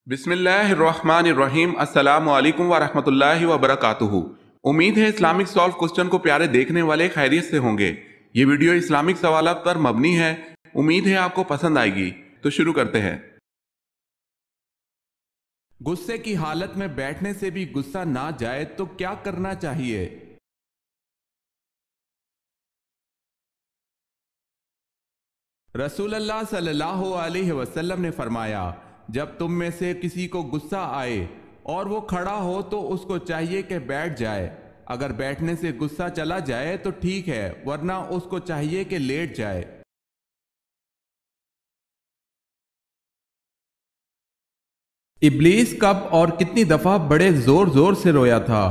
بسم اللہ الرحمن الرحیم۔ السلام علیکم ورحمۃ اللہ وبرکاتہ۔ امید ہے اسلامک سالو کوسچن کو پیارے دیکھنے والے خیریت سے ہوں گے۔ یہ ویڈیو اسلامک سوالات پر مبنی ہے، امید ہے آپ کو پسند آئے گی۔ تو شروع کرتے ہیں۔ غصے کی حالت میں بیٹھنے سے بھی غصہ نہ جائے تو کیا کرنا چاہیے؟ رسول اللہ صلی اللہ علیہ وسلم نے فرمایا، جب تم میں سے کسی کو غصہ آئے اور وہ کھڑا ہو تو اس کو چاہیے کہ بیٹھ جائے۔ اگر بیٹھنے سے غصہ چلا جائے تو ٹھیک ہے، ورنہ اس کو چاہیے کہ لیٹ جائے۔ ابلیس کب اور کتنی دفعہ بڑے زور زور سے رویا تھا؟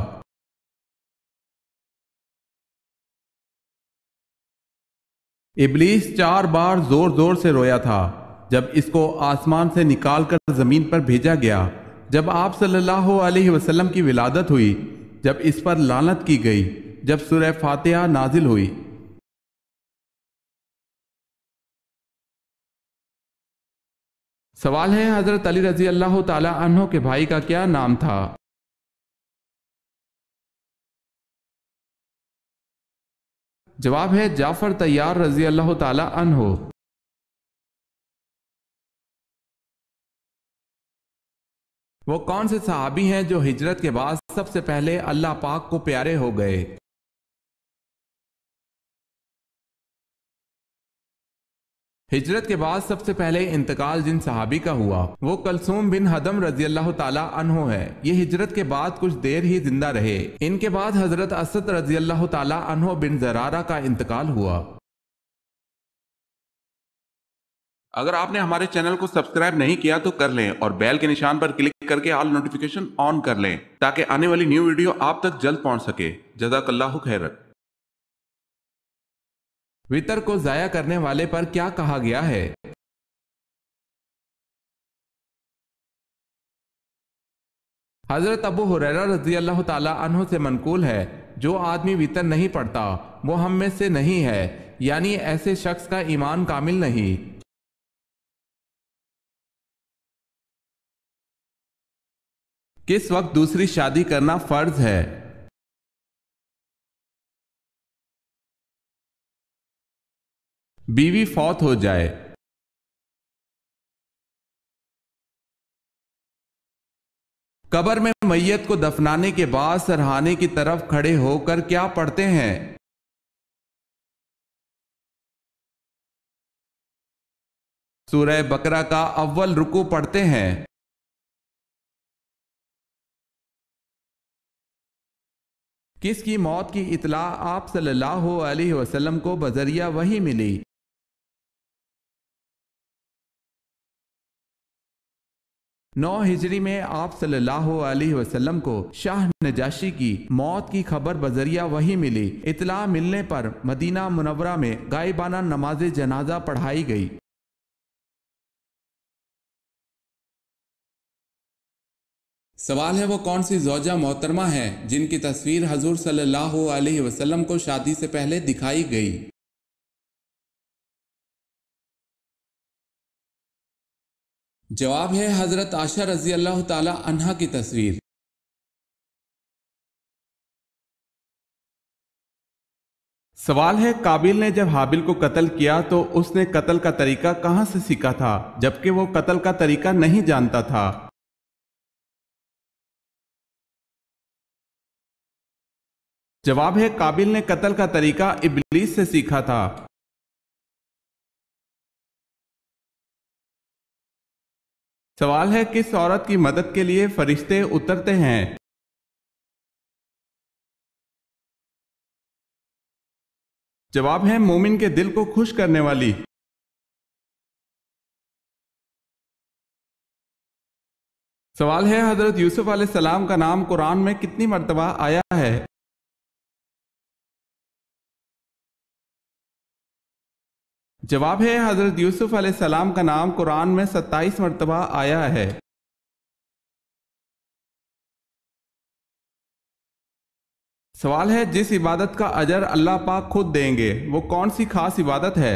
ابلیس 4 بار زور زور سے رویا تھا جب اس کو آسمان سے نکال کر زمین پر بھیجا گیا، جب آپ صلی اللہ علیہ وسلم کی ولادت ہوئی، جب اس پر لعنت کی گئی، جب سورہ فاتحہ نازل ہوئی۔ سوال ہے، حضرت علی رضی اللہ تعالی عنہ کے بھائی کا کیا نام تھا؟ جواب ہے جعفر طیار رضی اللہ تعالی عنہ۔ وہ کون سے صحابی ہیں جو ہجرت کے بعد سب سے پہلے اللہ پاک کو پیارے ہو گئے؟ ہجرت کے بعد سب سے پہلے انتقال جن صحابی کا ہوا وہ کلثوم بن حدم رضی اللہ تعالی عنہ ہے۔ یہ ہجرت کے بعد کچھ دیر ہی زندہ رہے۔ ان کے بعد حضرت اسد رضی اللہ تعالی عنہ بن زرارہ کا انتقال ہوا۔ اگر آپ نے ہمارے چینل کو سبسکرائب نہیں کیا تو کر لیں اور بیل کے نشان پر کلک کر کے آل نوٹیفیکیشن آن کر لیں تاکہ آنے والی نیو ویڈیو آپ تک جلد پہنچ سکے۔ جزاک اللہ خیر۔ وتر کو ضائع کرنے والے پر کیا کہا گیا ہے؟ حضرت ابو ہریرہ رضی اللہ تعالی عنہ سے منقول ہے، جو آدمی وتر نہیں پڑھتا وہ ہم میں سے نہیں ہے، یعنی ایسے شخص کا ایمان کامل نہیں۔ کس وقت دوسری شادی کرنا فرض ہے؟ بیوی فوت ہو جائے۔ قبر میں میت کو دفنانے کے بعد سرہانے کی طرف کھڑے ہو کر کیا پڑھتے ہیں؟ سورہ بقرہ کا اول رکوع پڑھتے ہیں۔ کس کی موت کی اطلاع آپ صلی اللہ علیہ وسلم کو بذریعہ وحی ملی؟ 9 ہجری میں آپ صلی اللہ علیہ وسلم کو شاہ نجاشی کی موت کی خبر بذریعہ وحی ملی۔ اطلاع ملنے پر مدینہ منورہ میں غائبانہ نماز جنازہ پڑھائی گئی۔ سوال ہے، وہ کون سی زوجہ محترمہ ہے جن کی تصویر حضور صلی اللہ علیہ وسلم کو شادی سے پہلے دکھائی گئی؟ جواب ہے حضرت عائشہ رضی اللہ تعالی عنہا کی تصویر۔ سوال ہے، قابیل نے جب حابیل کو قتل کیا تو اس نے قتل کا طریقہ کہاں سے سیکھا تھا جبکہ وہ قتل کا طریقہ نہیں جانتا تھا؟ جواب ہے قابیل نے قتل کا طریقہ ابلیس سے سیکھا تھا۔ سوال ہے، کس عورت کی مدد کے لیے فرشتے اترتے ہیں؟ جواب ہے مومن کے دل کو خوش کرنے والی۔ سوال ہے، حضرت یوسف علیہ السلام کا نام قرآن میں کتنی مرتبہ آیا ہے؟ جواب ہے حضرت یوسف علیہ السلام کا نام قرآن میں 27 مرتبہ آیا ہے۔ سوال ہے، جس عبادت کا اجر اللہ پاک خود دیں گے وہ کون سی خاص عبادت ہے؟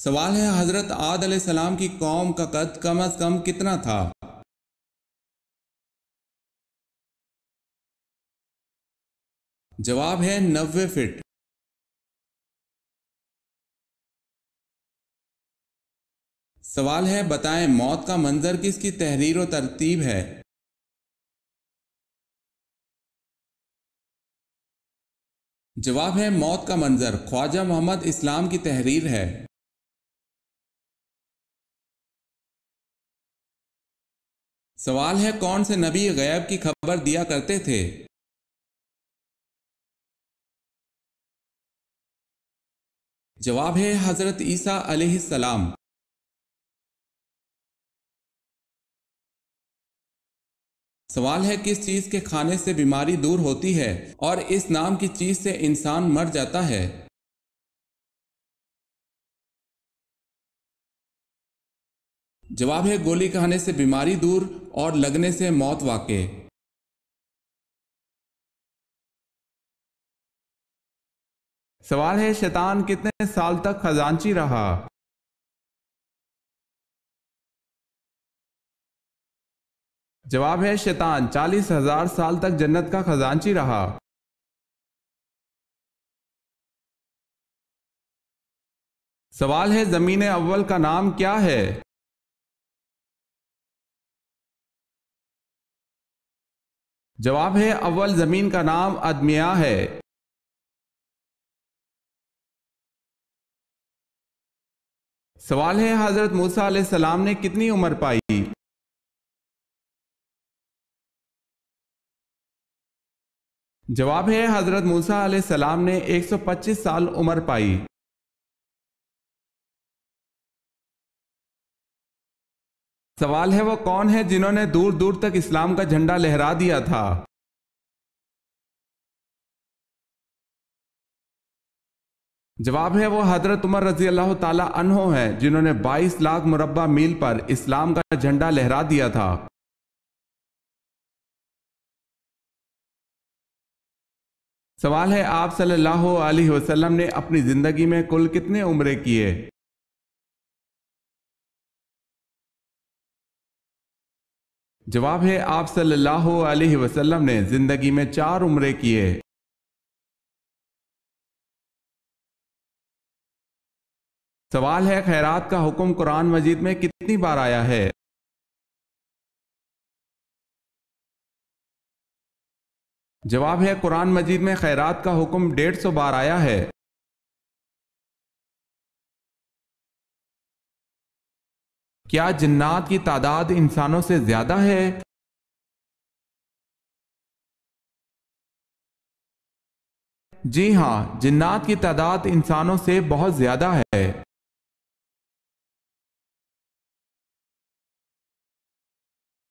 سوال ہے حضرت عاد علیہ السلام کی قوم کا قد کم از کم کتنا تھا؟ جواب ہے 90 فٹ۔ سوال ہے بتائیں موت کا منظر کس کی تحریر و ترتیب ہے؟ جواب ہے موت کا منظر خواجہ محمد اسلام کی تحریر ہے۔ سوال ہے کون سے نبی غیب کی خبر دیا کرتے تھے؟ جواب ہے حضرت عیسیٰ علیہ السلام۔ سوال ہے کس چیز کے کھانے سے بیماری دور ہوتی ہے اور اس نام کی چیز سے انسان مر جاتا ہے؟ جواب ہے گولی کھانے سے بیماری دور اور لگنے سے موت واقع۔ سوال ہے شیطان کتنے سال تک خزانچی رہا؟ جواب ہے شیطان 40,000 سال تک جنت کا خزانچی رہا۔ سوال ہے زمین اول کا نام کیا ہے؟ جواب ہے اول زمین کا نام ادمیہ ہے۔ سوال ہے حضرت موسیٰ علیہ السلام نے کتنی عمر پائی؟ جواب ہے حضرت موسیٰ علیہ السلام نے 125 سال عمر پائی۔ سوال ہے وہ کون ہے جنہوں نے دور دور تک اسلام کا جھنڈا لہرا دیا تھا؟ جواب ہے وہ حضرت عمر رضی اللہ تعالی عنہ ہیں جنہوں نے 22 لاکھ مربع میل پر اسلام کا جھنڈا لہرا دیا تھا۔ سوال ہے آپ صلی اللہ علیہ وسلم نے اپنی زندگی میں کل کتنے عمرے کیے؟ جواب ہے آپ صلی اللہ علیہ وسلم نے زندگی میں 4 عمرے کیے۔ سوال ہے خیرات کا حکم قرآن مجید میں کتنی بار آیا ہے؟ جواب ہے قرآن مجید میں خیرات کا حکم 150 بار آیا ہے۔ کیا جنات کی تعداد انسانوں سے زیادہ ہے؟ جی ہاں، جنات کی تعداد انسانوں سے بہت زیادہ ہے۔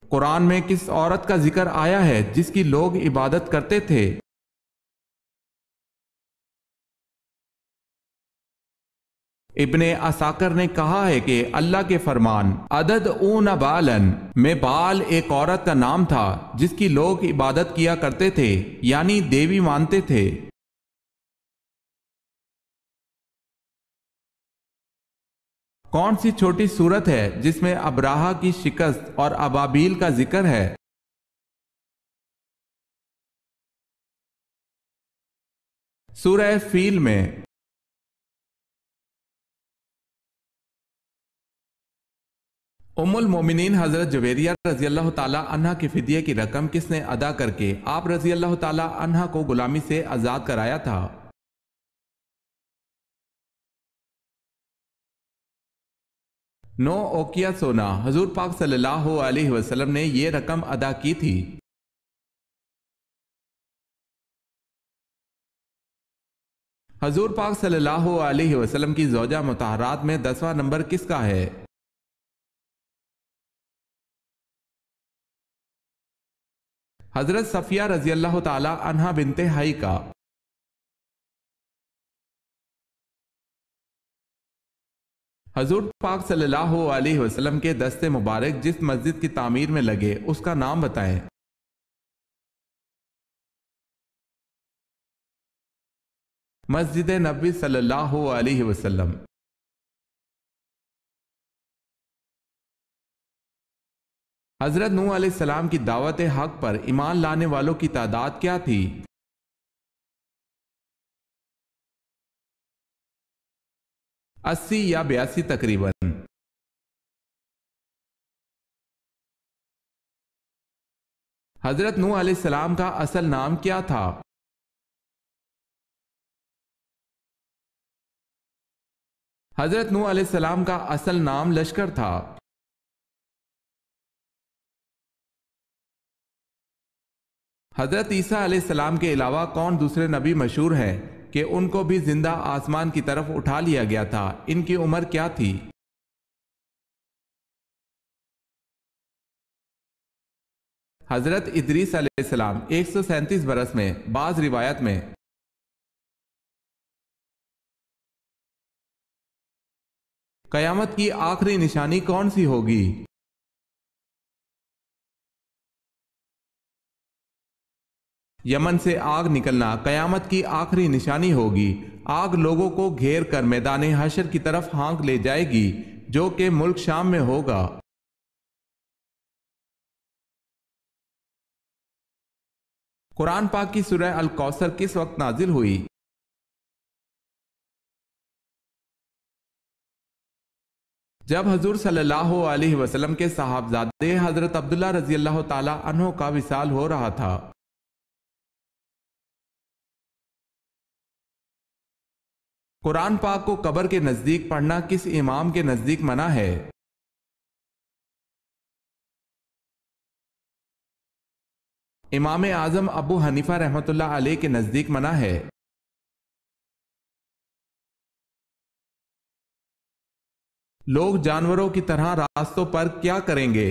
قرآن میں کس عورت کا ذکر آیا ہے جس کی لوگ عبادت کرتے تھے؟ ابن عساکر نے کہا ہے کہ اللہ کے فرمان عدد اون بالن میں بال ایک عورت کا نام تھا جس کی لوگ عبادت کیا کرتے تھے، یعنی دیوی مانتے تھے۔ کون سی چھوٹی سورت ہے جس میں ابراہہ کی شکست اور ابابیل کا ذکر ہے؟ سورہ فیل میں۔ ام المومنین حضرت جویریہ رضی اللہ تعالی عنہ کے فدیے کی رقم کس نے ادا کر کے آپ رضی اللہ تعالی عنہ کو غلامی سے آزاد کرایا تھا؟ نو اوکیا سونا حضور پاک صلی اللہ علیہ وسلم نے یہ رقم ادا کی تھی۔ حضور پاک صلی اللہ علیہ وسلم کی زوجہ مطہرات میں 10واں نمبر کس کا ہے؟ حضرت صفیہ رضی اللہ تعالی عنہا بنت حی کا۔ حضور پاک صلی اللہ علیہ وسلم کے دست مبارک جس مسجد کی تعمیر میں لگے اس کا نام بتائیں۔ مسجد نبوی صلی اللہ علیہ وسلم۔ حضرت نوح علیہ السلام کی دعوت حق پر ایمان لانے والوں کی تعداد کیا تھی؟ 80 یا 82 تقریباً۔ حضرت نوح علیہ السلام کا اصل نام کیا تھا؟ حضرت نوح علیہ السلام کا اصل نام لشکر تھا۔ حضرت عیسیٰ علیہ السلام کے علاوہ کون دوسرے نبی مشہور ہیں کہ ان کو بھی زندہ آسمان کی طرف اٹھا لیا گیا تھا؟ ان کی عمر کیا تھی؟ حضرت ادریس علیہ السلام 137 برس میں، بعض روایت میں۔ قیامت کی آخری نشانی کون سی ہوگی؟ یمن سے آگ نکلنا قیامت کی آخری نشانی ہوگی۔ آگ لوگوں کو گھیر کر میدان حشر کی طرف ہانک لے جائے گی، جو کہ ملک شام میں ہوگا۔ قرآن پاک کی سورہ الکوثر کس وقت نازل ہوئی؟ جب حضور صلی اللہ علیہ وسلم کے صاحبزادے حضرت عبداللہ رضی اللہ تعالی عنہ کا وصال ہو رہا تھا۔ قرآن پاک کو قبر کے نزدیک پڑھنا کس امام کے نزدیک منع ہے؟ امام اعظم ابو حنیفہ رحمۃ اللہ علیہ کے نزدیک منع ہے۔ لوگ جانوروں کی طرح راستوں پر کیا کریں گے؟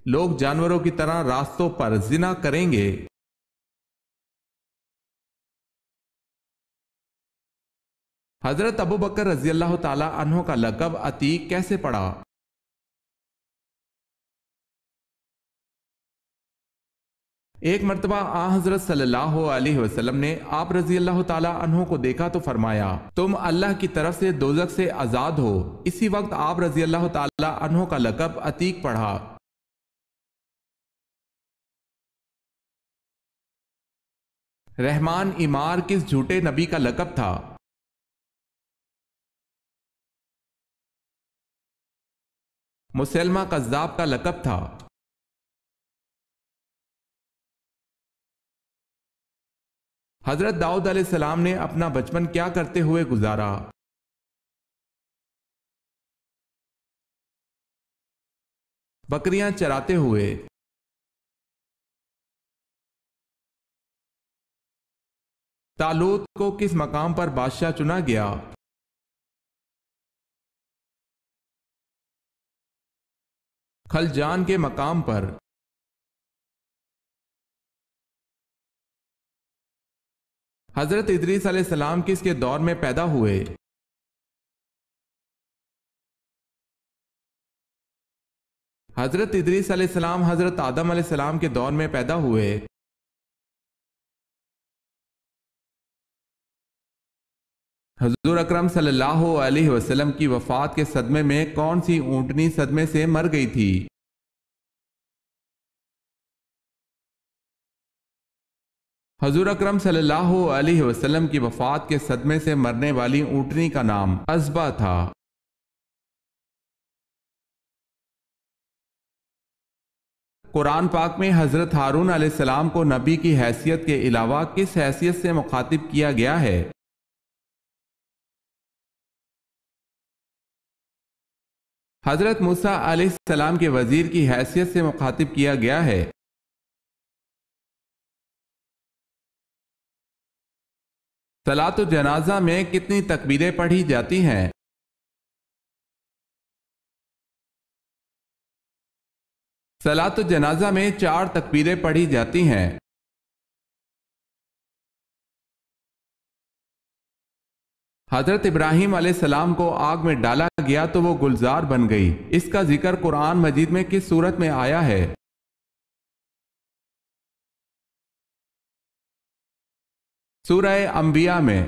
لوگ جانوروں کی طرح راستوں پر زنا کریں گے۔ حضرت ابو بکر رضی اللہ تعالی عنہ کا لقب عتیق کیسے پڑا؟ ایک مرتبہ حضرت صلی اللہ علیہ وسلم نے آپ رضی اللہ تعالی عنہ کو دیکھا تو فرمایا، تم اللہ کی طرف سے دوزخ سے آزاد ہو۔ اسی وقت آپ رضی اللہ تعالی عنہ کا لقب عتیق پڑھا۔ رحمان ایمار کس جھوٹے نبی کا لقب تھا؟ مسلمہ کذاب کا لقب تھا۔ حضرت داؤد علیہ السلام نے اپنا بچپن کیا کرتے ہوئے گزارا؟ بکریاں چراتے ہوئے۔ طالوت کو کس مقام پر بادشاہ چنا گیا؟ خلجان کے مقام پر۔ حضرت ادریس علیہ السلام کس کے دور میں پیدا ہوئے؟ حضرت ادریس علیہ السلام حضرت آدم علیہ السلام کے دور میں پیدا ہوئے۔ حضور اکرم صلی اللہ علیہ وسلم کی وفات کے صدمے میں کون سی اونٹنی صدمے سے مر گئی تھی؟ حضور اکرم صلی اللہ علیہ وسلم کی وفات کے صدمے سے مرنے والی اونٹنی کا نام عزبہ تھا۔ قرآن پاک میں حضرت ہارون علیہ السلام کو نبی کی حیثیت کے علاوہ کس حیثیت سے مخاطب کیا گیا ہے؟ حضرت موسیٰ علیہ السلام کے وزیر کی حیثیت سے مخاطب کیا گیا ہے۔ صلاۃ الجنازہ میں کتنی تکبیریں پڑھی جاتی ہیں؟ صلاۃ الجنازہ میں 4 تکبیریں پڑھی جاتی ہیں۔ حضرت ابراہیم علیہ السلام کو آگ میں ڈالا گیا تو وہ گلزار بن گئی، اس کا ذکر قرآن مجید میں کس سورت میں آیا ہے؟ سورہ انبیاء میں۔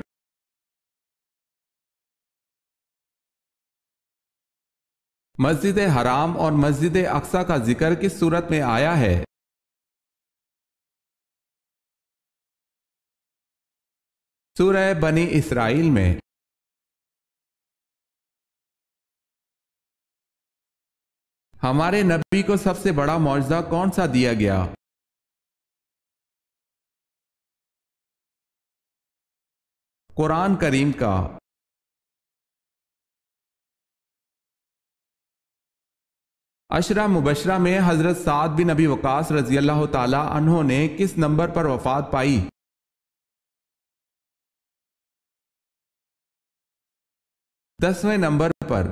مسجد حرام اور مسجد اقصی کا ذکر کس صورت میں آیا ہے؟ سورہ بنی اسرائیل میں۔ ہمارے نبی کو سب سے بڑا معجزہ کون سا دیا گیا؟ قرآن کریم کا۔ عشرہ مبشرہ میں حضرت سعد بن ابی وقاص رضی اللہ تعالی عنہ نے کس نمبر پر وفات پائی؟ 10ویں نمبر پر۔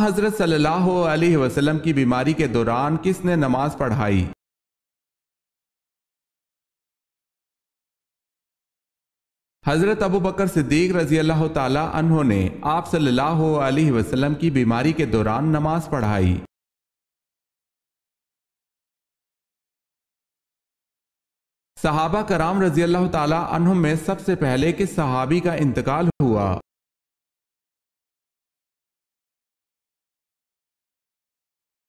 حضرت صلی اللہ علیہ وسلم کی بیماری کے دوران کس نے نماز پڑھائی؟ حضرت ابو بکر صدیق رضی اللہ تعالی عنہ نے آپ صلی اللہ علیہ وسلم کی بیماری کے دوران نماز پڑھائی۔ صحابہ کرام رضی اللہ تعالی عنہم میں سب سے پہلے کس صحابی کا انتقال ہوا؟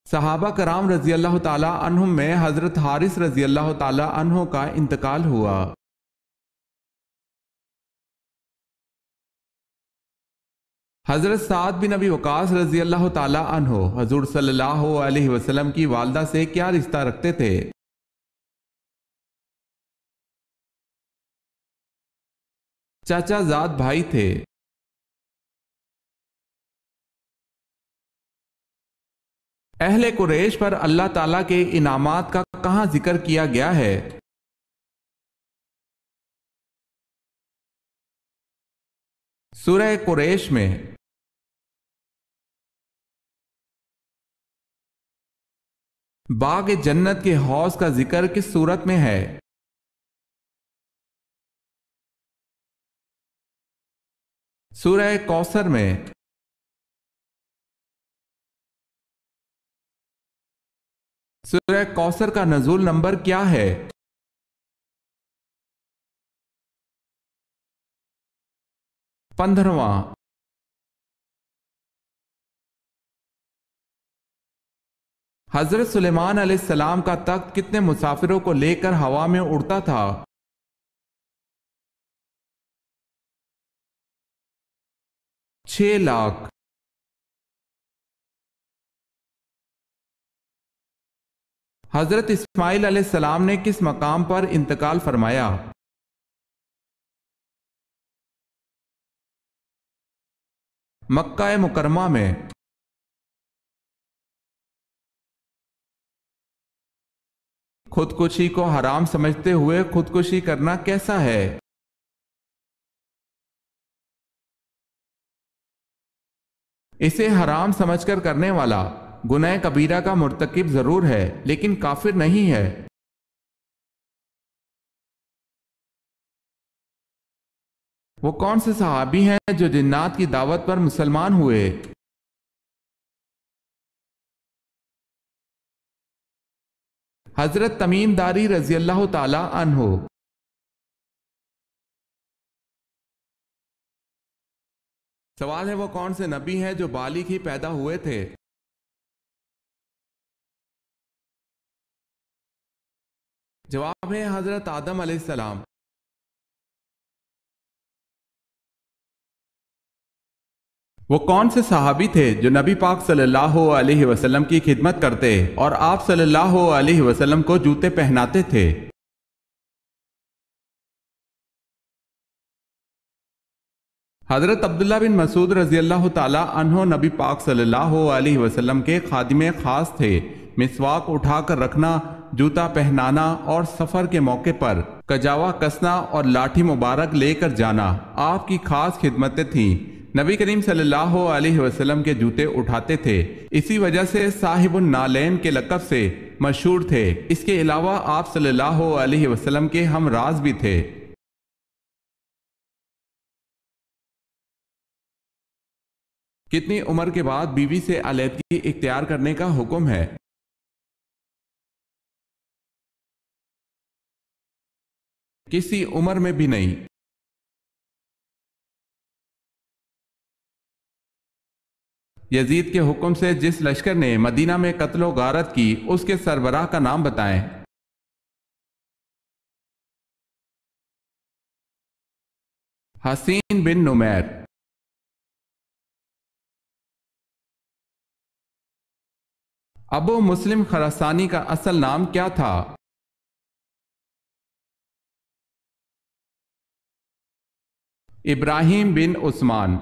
صحابہ کرام رضی اللہ تعالی عنہم میں حضرت حارث رضی اللہ تعالی عنہ کا انتقال ہوا۔ حضرت سعد بن ابی وقاص رضی اللہ تعالی عنہ حضور صلی اللہ علیہ وسلم کی والدہ سے کیا رشتہ رکھتے تھے؟ چاچا زاد بھائی تھے۔ اہل قریش پر اللہ تعالیٰ کے انعامات کا کہاں ذکر کیا گیا ہے؟ سورہ قریش میں۔ باغ جنت کے حوض کا ذکر کس سورت میں ہے؟ سورہ کوثر میں۔ سورہ کوثر کا نزول نمبر کیا ہے؟ 15واں۔ حضرت سلیمان علیہ السلام کا تخت کتنے مسافروں کو لے کر ہوا میں اڑتا تھا؟ 6 لاکھ۔ حضرت اسماعیل علیہ السلام نے کس مقام پر انتقال فرمایا؟ مکہ مکرمہ میں۔ خودکشی کو حرام سمجھتے ہوئے خودکشی کرنا کیسا ہے؟ اسے حرام سمجھ کر کرنے والا گناہ کبیرہ کا مرتکب ضرور ہے لیکن کافر نہیں ہے۔ وہ کون سے صحابی ہیں جو جنات کی دعوت پر مسلمان ہوئے؟ حضرت تمیم داری رضی اللہ تعالی عنہ۔ سوال ہے وہ کون سے نبی ہیں جو بالغ ہی پیدا ہوئے تھے؟ جواب ہے حضرت آدم علیہ السلام۔ وہ کون سے صحابی تھے جو نبی پاک صلی اللہ علیہ وسلم کی خدمت کرتے اور آپ صلی اللہ علیہ وسلم کو جوتے پہناتے تھے؟ حضرت عبداللہ بن مسعود رضی اللہ تعالی عنہ نبی پاک صلی اللہ علیہ وسلم کے خادم خاص تھے۔ مسواک اٹھا کر رکھنا، جوتا پہنانا اور سفر کے موقع پر کجاوا کسنا اور لاٹھی مبارک لے کر جانا آپ کی خاص خدمتیں تھیں۔ نبی کریم صلی اللہ علیہ وسلم کے جوتے اٹھاتے تھے، اسی وجہ سے صاحب النعلین کے لقب سے مشہور تھے۔ اس کے علاوہ آپ صلی اللہ علیہ وسلم کے ہم راز بھی تھے۔ کتنی عمر کے بعد بیوی سے علیحدگی اختیار کرنے کا حکم ہے؟ کسی عمر میں بھی نہیں۔ یزید کے حکم سے جس لشکر نے مدینہ میں قتل و غارت کی اس کے سربراہ کا نام بتائیں۔ حسین بن نمیر۔ ابو مسلم خراسانی کا اصل نام کیا تھا؟ ابراہیم بن عثمان۔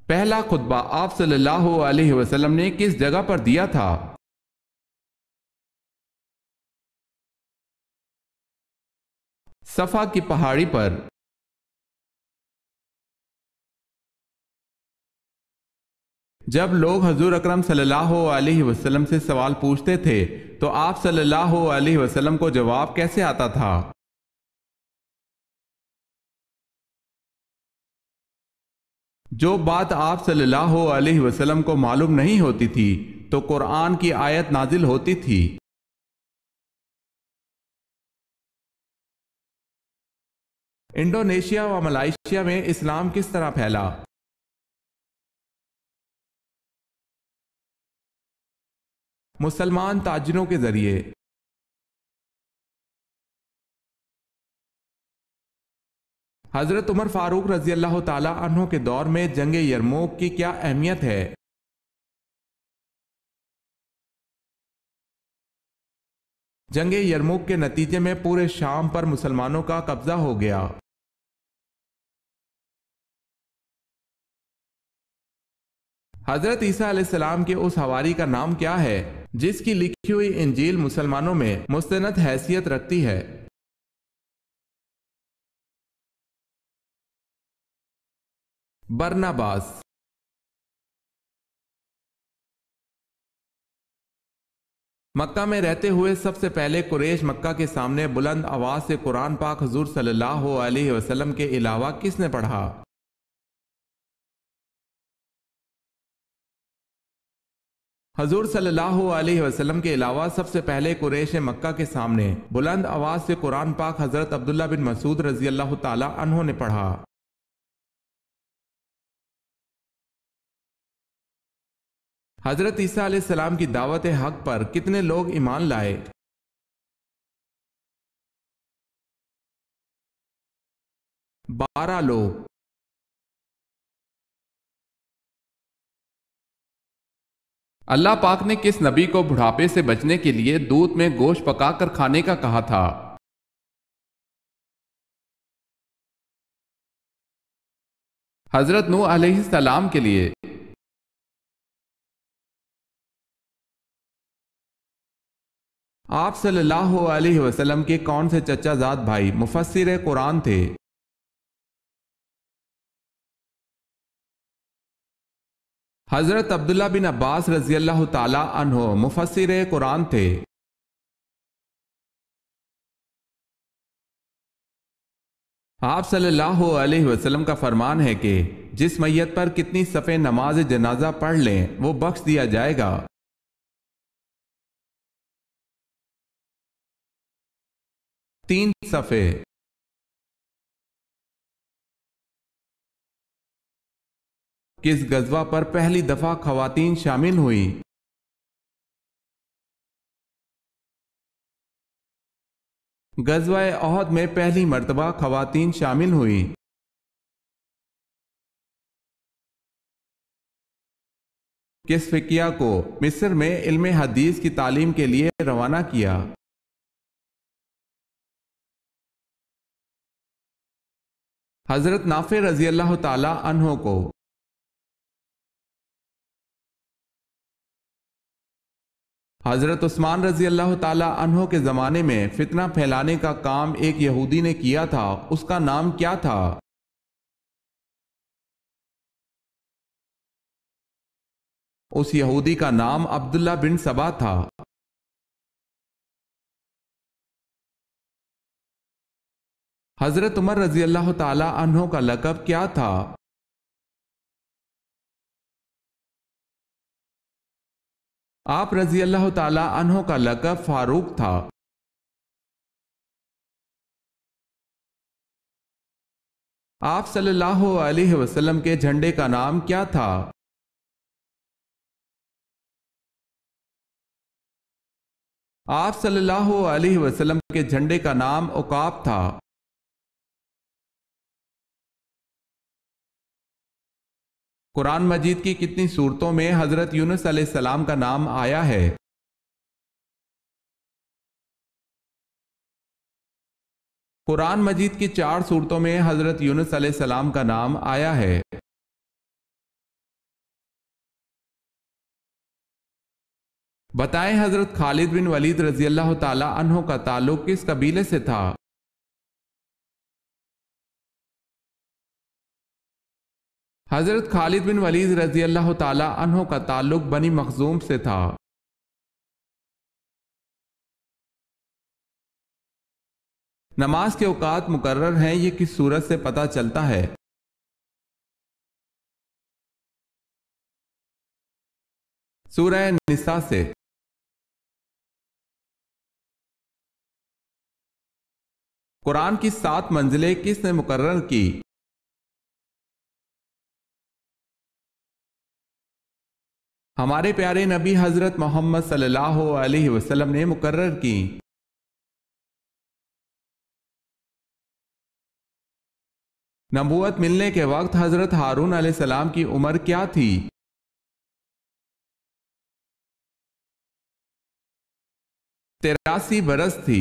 پہلا خطبہ آپ صلی اللہ علیہ وسلم نے کس جگہ پر دیا تھا؟ صفا کی پہاڑی پر۔ جب لوگ حضور اکرم صلی اللہ علیہ وسلم سے سوال پوچھتے تھے تو آپ صلی اللہ علیہ وسلم کو جواب کیسے آتا تھا؟ جو بات آپ صلی اللہ علیہ وسلم کو معلوم نہیں ہوتی تھی تو قرآن کی آیت نازل ہوتی تھی۔ انڈونیشیا و ملائیشیا میں اسلام کس طرح پھیلا؟ مسلمان تاجروں کے ذریعے۔ حضرت عمر فاروق رضی اللہ تعالی عنہ کے دور میں جنگ یرموک کی کیا اہمیت ہے؟ جنگ یرموک کے نتیجے میں پورے شام پر مسلمانوں کا قبضہ ہو گیا۔ حضرت عیسیٰ علیہ السلام کے اس حواری کا نام کیا ہے جس کی لکھی ہوئی انجیل مسلمانوں میں مستند حیثیت رکھتی ہے؟ برناباس۔ مکہ میں رہتے ہوئے سب سے پہلے قریش مکہ کے سامنے بلند آواز سے قرآن پاک حضور صلی اللہ علیہ وسلم کے علاوہ کس نے پڑھا؟ حضور صلی اللہ علیہ وسلم کے علاوہ سب سے پہلے قریش مکہ کے سامنے بلند آواز سے قرآن پاک حضرت عبداللہ بن مسعود رضی اللہ تعالی عنہ نے پڑھا۔ حضرت عیسیٰ علیہ السلام کی دعوت حق پر کتنے لوگ ایمان لائے؟ 12 لوگ۔ اللہ پاک نے کس نبی کو بڑھاپے سے بچنے کے لیے دودھ میں گوشت پکا کر کھانے کا کہا تھا؟ حضرت نوح علیہ السلام کے لیے۔ آپ صلی اللہ علیہ وسلم کے کون سے چچا زاد بھائی مفسر قرآن تھے؟ حضرت عبداللہ بن عباس رضی اللہ تعالی عنہ مفسر قرآن تھے۔ آپ صلی اللہ علیہ وسلم کا فرمان ہے کہ جس میت پر کتنی صفحے نماز جنازہ پڑھ لیں وہ بخش دیا جائے گا؟ 3 صفحے۔ کس غزوہ پر پہلی دفعہ خواتین شامل ہوئی؟ غزوہ احد میں پہلی مرتبہ خواتین شامل ہوئی۔ کس فقیہ کو مصر میں علم حدیث کی تعلیم کے لیے روانہ کیا؟ حضرت نافع رضی اللہ تعالی عنہ کو۔ حضرت عثمان رضی اللہ تعالی عنہ کے زمانے میں فتنہ پھیلانے کا کام ایک یہودی نے کیا تھا، اس کا نام کیا تھا؟ اس یہودی کا نام عبداللہ بن سبا تھا۔ حضرت عمر رضی اللہ تعالی عنہ کا لقب کیا تھا؟ آپ رضی اللہ تعالی عنہ کا لقب فاروق تھا۔ آپ صلی اللہ علیہ وسلم کے جھنڈے کا نام کیا تھا؟ آپ صلی اللہ علیہ وسلم کے جھنڈے کا نام عقاب تھا۔ قرآن مجید کی کتنی سورتوں میں حضرت یونس علیہ السلام کا نام آیا ہے؟ قرآن مجید کی 4 سورتوں میں حضرت یونس علیہ السلام کا نام آیا ہے۔ بتائیں حضرت خالد بن ولید رضی اللہ تعالی عنہ کا تعلق کس قبیلے سے تھا؟ حضرت خالد بن ولید رضی اللہ تعالی عنہ کا تعلق بنی مخزوم سے تھا۔ نماز کے اوقات مقرر ہیں، یہ کس سورت سے پتہ چلتا ہے؟ سورہ نساء سے۔ قرآن کی 7 منزلیں کس نے مقرر کی؟ ہمارے پیارے نبی حضرت محمد صلی اللہ علیہ وسلم نے مقرر کی۔ نبوت ملنے کے وقت حضرت ہارون علیہ السلام کی عمر کیا تھی؟ 83 برس تھی۔